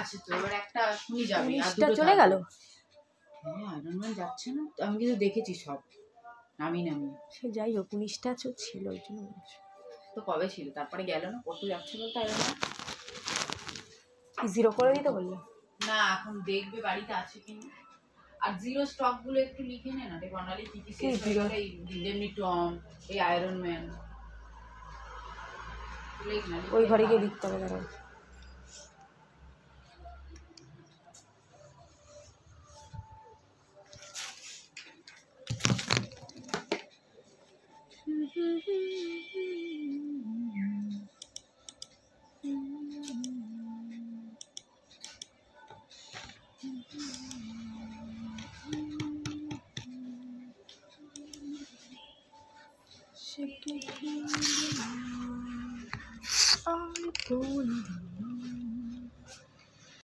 আছে তো, এবার একটা এখনই যাবে আর দুটো চলে গেল। হ্যাঁ আয়রন ম্যান যাচ্ছে না, আমি কিন্তু দেখেছি সব নামি সে যাই হোক 19টা ছিল ওই জন্য তো কবে ছিল, তারপরে গেল না, কত যাচ্ছে বলতো আয়রন ম্যান। জিরো করে দিতে বললো না এখন দেখবে বাড়িতে আছে কিনা, আর জিরো স্টক গুলো একটু লিখে নে না রে বাঙালি, কি কি শেষ হয়ে গেলে যেমনি টম এই আয়রন ম্যান ওই ঘরে গিয়ে লিখতে হবে। দাঁড়াও I told you.